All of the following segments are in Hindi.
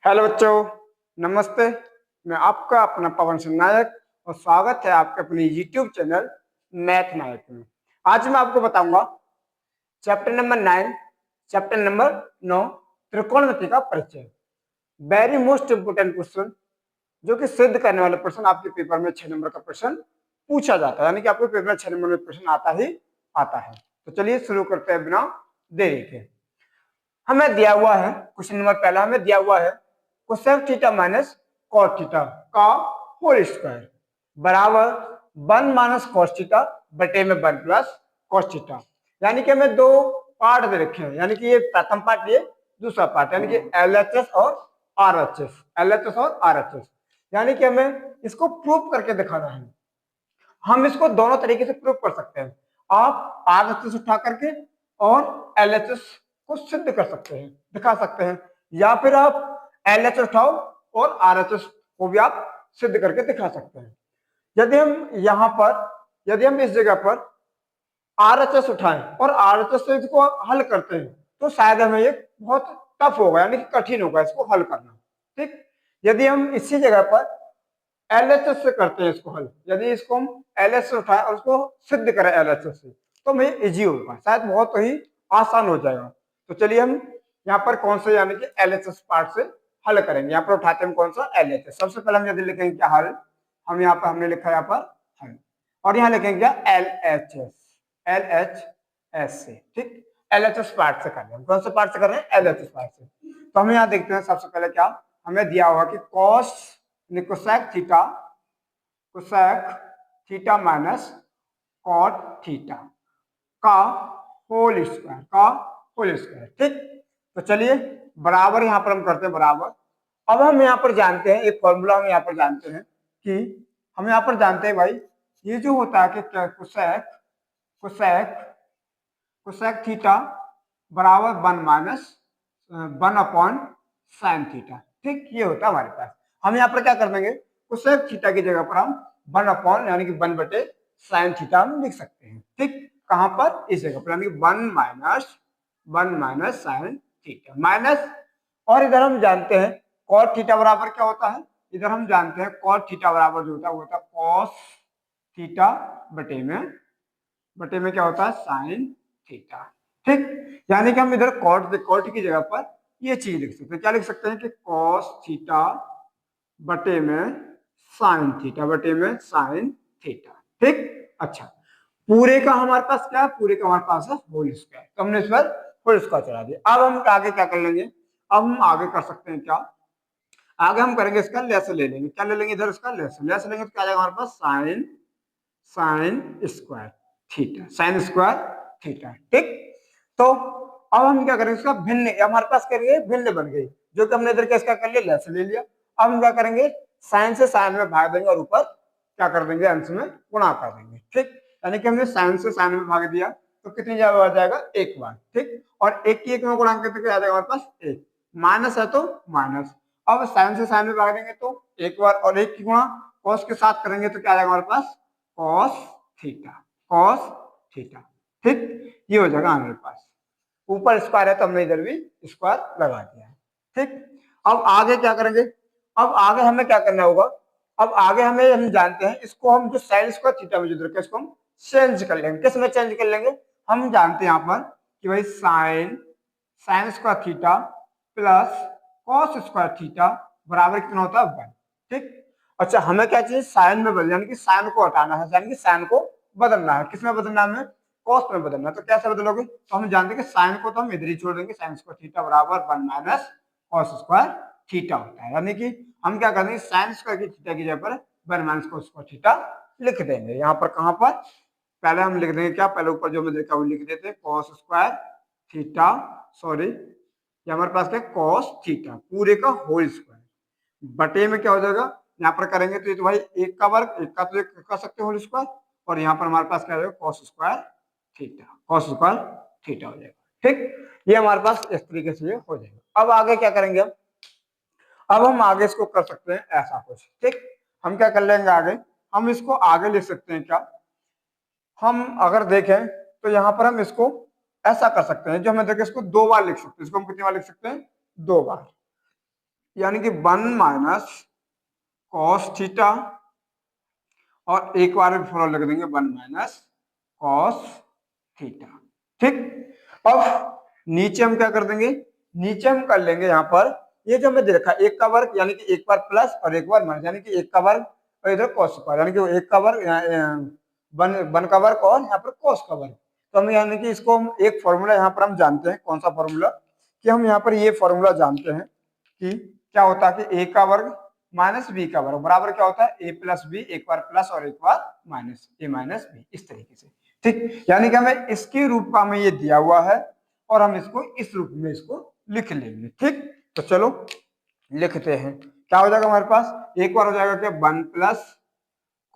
हेलो बच्चों, नमस्ते। मैं आपका अपना पवन सिंह नायक और स्वागत है आपके अपने यूट्यूब चैनल मैथ नायक में। आज मैं आपको बताऊंगा चैप्टर नंबर 9, चैप्टर नंबर 9 त्रिकोणमिति का परिचय। वेरी मोस्ट इंपोर्टेंट क्वेश्चन, जो कि सिद्ध करने वाले प्रश्न आपके पेपर में 6 नंबर का प्रश्न पूछा जाता है, यानी कि आपके पेपर में 6 नंबर में प्रश्न आता है। तो चलिए शुरू करते हैं बिना देरी के। हमें दिया हुआ है क्वेश्चन नंबर पहला, हमें दिया हुआ है cosec theta minus cos theta का होल स्क्वायर बराबर 1 माइनस कॉस थीटा बटे में 1 प्लस कॉस थीटा। यानी कि हमें दो पार्ट दे रखे हैं, यानी कि ये प्रथम पार्ट, ये दूसरा पार्ट, यानी कि एलएचएस और आरएचएस, एलएचएस और आरएचएस। यानी कि हमें इसको प्रूव करके दिखाना है। हम इसको दोनों तरीके से प्रूव कर सकते हैं। आप आरएचएस उठा करके और एलएचएस को सिद्ध कर सकते हैं, दिखा सकते हैं, या फिर आप एलएचएस उठाओ और आरएचएस को भी आप सिद्ध करके दिखा सकते हैं। यदि हम यहाँ पर, यदि हम इस जगह पर आरएचएस उठाएं और आरएचएस से इसको हल करते हैं तो शायद हमें ये बहुत टफ होगा, यानी कि कठिन होगा इसको हल करना। ठीक, यदि हम इसी जगह पर एलएचएस से करते हैं इसको हल, यदि इसको हम एलएचएस से उठाएं और उसको सिद्ध करें एलएचएस से, तो हमें इजी होगा, शायद बहुत ही आसान हो जाएगा। तो चलिए हम यहाँ पर कौन सा, यानी कि एलएचएस पार्ट से हल करेंगे। यहाँ पर उठाते हैं कौन सा, एलएचएस। सबसे पहले हम यदि लिखेंगे क्या हल, हम यहाँ पर हमने लिखा यहाँ पर हल, और यहाँ लिखेंगे क्या एलएचएस, एलएचएस से। ठीक, एलएचएस पार्ट से कर रहे हैं। कौन से पार्ट से कर रहे हैं, एलएचएस पार्ट से। तो हम यहाँ देखते हैं सबसे पहले क्या हमें दिया हुआ कि cos cosec theta, cosec theta minus cot theta का होल स्क्वायर, का होल स्क्वायर। ठीक, तो चलिए बराबर यहाँ पर हम करते हैं बराबर। अब हम यहाँ पर जानते हैं एक फॉर्मूला, हम यहाँ पर जानते हैं कि हम यहाँ पर जानते हैं भाई, ये जो होता है कि कोसेक कोसेक कोसेक थीटा बराबर 1 माइनस 1 अपॉन साइन थीटा। ठीक, ये होता है हमारे पास। हम यहाँ पर क्या कर देंगे, कोसेक थीटा की जगह पर हम 1 अपॉन यानी कि 1 बटे साइन थीटा हम लिख सकते हैं। ठीक, कहां पर, इस जगह पर, यानी कि 1 माइनस साइन थीटा माइनस, और इधर हम जानते हैं कॉट थीटा बराबर क्या होता है, इधर हम जानते हैं कॉट थीटा बराबर जो होता है वो होता है कॉस थीटा बटे में क्या होता है, साइन थीटा। ठीक, यानी कि हम इधर कॉट की जगह पर ये चीज लिख सकते हैं। क्या लिख सकते हैं कि कॉस थीटा बटे में साइन थीटा, बटे में साइन थीटा। ठीक, अच्छा, पूरे का हमारे पास क्या है, पूरे का हमारे पास है होल स्क्वायर, तो हमने इस पर होल स्क्वायर चढ़ा दिया। अब हम आगे क्या कर लेंगे, अब हम आगे कर सकते हैं क्या, आगे हम करेंगे इसका लेस ले लेंगे। क्या ले लेंगे, इधर इसका लेस लेंगे तो क्या आ जाएगा हमारे पास, sine sine square theta, sine square theta. ठीक, तो अब हम क्या करेंगे, इसका भिन्न, हमारे पास करेंगे भिन्न बन गई, जो कि हमने इधर क्या इसका कर लिया, लेस ले लिया। अब हम क्या करेंगे, साइन से साइन में भाग देंगे और ऊपर क्या कर देंगे, अंश में गुणा कर देंगे। ठीक, यानी कि हमने साइन से साइन में भाग दिया तो कितनी जगह आ जाएगा, एक बार। ठीक, और एक की एक में गुणा करके क्या आ जाएगा हमारे पास, एक, माइनस है तो माइनस। अब साइन से साइन में भाग देंगे तो एक बार, और एक की गुणा कॉस के साथ करेंगे तो क्या आ जाएगा हमारे पास, कॉस थीटा, कॉस थीटा। ठीक, ये हो जाएगा हमारे पास, ऊपर स्क्वायर है तो हमने इधर भी स्क्वायर लगा दिया है। ठीक, अब आगे क्या करेंगे, अब आगे हमें क्या करना होगा, अब आगे हमें, हम जानते हैं इसको, हम जो साइन स्क्वायर थीटा में जो रखे इसको हम चेंज कर लेंगे। किस में चेंज कर लेंगे, हम जानते हैं यहाँ पर कि भाई sine sine square theta plus cos square theta बराबर कितना होता है, 1। ठीक, अच्छा, हमें क्या चाहिए, साइन में बदल, यानी कि साइन को हटाना है, यानी कि साइन को बदलना है। किसमें बदलना है, हमें कॉस में बदलना है। तो कैसे बदलोगे, तो हम जानते हैं कि साइन को तो हम इधर ही छोड़ देंगे, साइन स्क्वायर थीटा बराबर 1 माइनस कॉस स्क्वायर थीटा होता है। यानी कि हम क्या करेंगे, साइन स्क्वायर की थीटा की जगह पर 1 माइनस कॉस स्क्वायर थीटा लिख देंगे। यहाँ पर कहां पर, पहले हम लिख देंगे क्या, पहले ऊपर जो हमने देखा वो लिख देते हैं, कॉस स्क्वायर थीटा, सॉरी ये हमारे पास क्या, कॉस थीटा पूरे का होल स्क्वायर बटे में क्या हो जाएगा, यहाँ पर करेंगे तो ये तो भाई एक का वर्ग, एक का तो एक कर सकते हैं होल स्क्वायर, और यहाँ पर हमारे पास क्या हो जाएगा, cos square theta, cos square theta हो जाएगा। ठीक, ये हमारे पास इस तरीके से ये हो जाएगा। अब आगे क्या करेंगे, अब हम आगे इसको कर सकते हैं ऐसा कुछ। ठीक, हम क्या कर लेंगे आगे, हम इसको आगे लिख सकते हैं क्या, हम अगर देखें तो यहाँ पर हम इसको ऐसा कर सकते हैं, जो हमें देखे इसको 2 बार लिख सकते हैं। इसको हम कितनी बार लिख सकते हैं, 2 बार। यानी कि 1 माइनस कॉस थीटा, और एक बार फॉर्मूला लिख देंगे 1 माइनस कॉस थीटा। ठीक, अब नीचे हम क्या कर देंगे, नीचे हम कर लेंगे यहाँ पर ये जो हमें दे रखा है एक का वर्ग, यानी कि एक बार प्लस और एक बार माइनस, यानी कि एक का वर्ग और इधर कॉस स्क्वायर, यानी कि एक का वर्ग वन का वर्ग और यहाँ पर कॉस का वर्ग। तो हम यानी कि इसको हम एक फॉर्मूला यहाँ पर हम जानते हैं, कौन सा फॉर्मूला, कि हम यहाँ पर ये फॉर्मूला जानते हैं कि क्या होता है कि ए का वर्ग माइनस बी का वर्ग बराबर क्या होता है ए प्लस बी, एक बार प्लस और एक बार माइनस, ए माइनस बी, इस तरीके से। ठीक, यानी कि हमें इसके रूप का हमें ये दिया हुआ है और हम इसको इस रूप में इसको लिख लेंगे। ठीक, तो चलो लिखते हैं। क्या हो जाएगा हमारे पास, एक बार हो जाएगा क्या 1 प्लस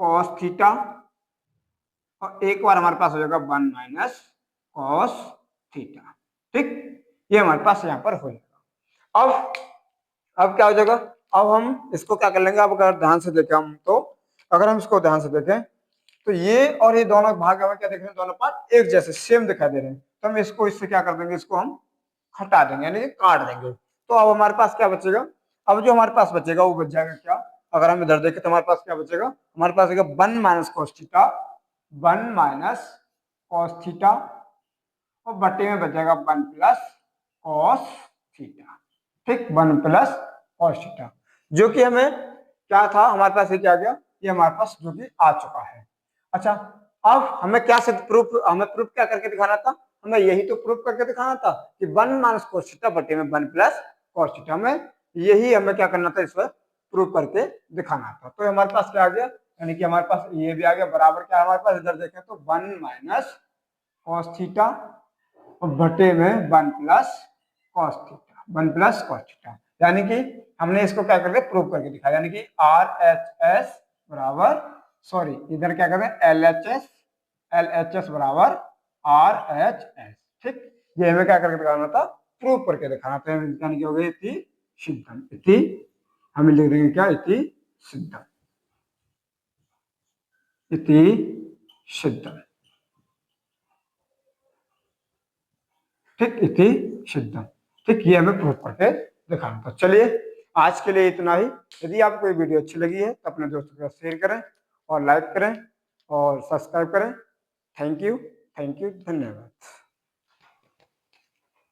कॉस थीटा, और एक बार हमारे पास हो जाएगा 1 माइनस कॉस थीटा। ठीक, ये हमारे पास यहाँ पर हो जाएगा। अब क्या हो जाएगा, अब हम इसको क्या कर लेंगे, अब अगर ध्यान से देखें हम, तो अगर हम इसको ध्यान से देखें तो ये और ये दोनों भाग हमें क्या देख रहे हैं, दोनों पार्ट एक जैसे सेम दिखाई दे रहे हैं। तो हम इसको इससे क्या कर देंगे, इसको हम हटा देंगे, यानी काट देंगे। तो अब हमारे पास क्या बचेगा, अब जो हमारे पास बचेगा वो बच जाएगा क्या, अगर हम इधर देखें तो हमारे पास क्या बचेगा, हमारे पास 1 minus cos theta, 1 minus cos theta, और बटे में बचेगा 1 प्लस कॉस थीटा। ठीक, 1 प्लस कॉस थीटा, जो कि हमें क्या था, हमारे पास ये क्या गया, ये हमारे पास जो कि आ चुका है। अच्छा, अब हमें क्या सिद्ध प्रूफ, हमें प्रूफ क्या करके दिखाना था, हमें यही तो प्रूफ करके दिखाना था कि 1 माइनस कॉस थीटा बटे में 1 प्लस कॉस थीटा, हमें यही हमें क्या करना था, इस पर प्रूफ करके दिखाना था। तो हमारे पास क्या आ गया, यानी कि हमारे पास ये भी आ गया बराबर क्या हमारे पास, इधर देखें तो 1 माइनस कॉस थीटा और बटे में 1 plus cos theta, 1 plus cos theta, यानी कि हमने इसको क्या करके प्रूव करके दिखाया, यानी कि RHS बराबर, सॉरी इधर क्या करते हैं LHS बराबर RHS। ठीक, ये हमें क्या करके दिखाना था, प्रूव करके दिखाना था, यानी कि हो गई इति सिद्धम, इति हमें लिख देंगे क्या, इति सिद्धम, इति सिद्धम। ठीक, इति सिद्धम। ठीक, ये हमें प्रूव करके दिखाना था। चलिए आज के लिए इतना ही। यदि आपको ये वीडियो अच्छी लगी है तो अपने दोस्तों के साथ शेयर करें और लाइक करें और सब्सक्राइब करें। थैंक यू, धन्यवाद।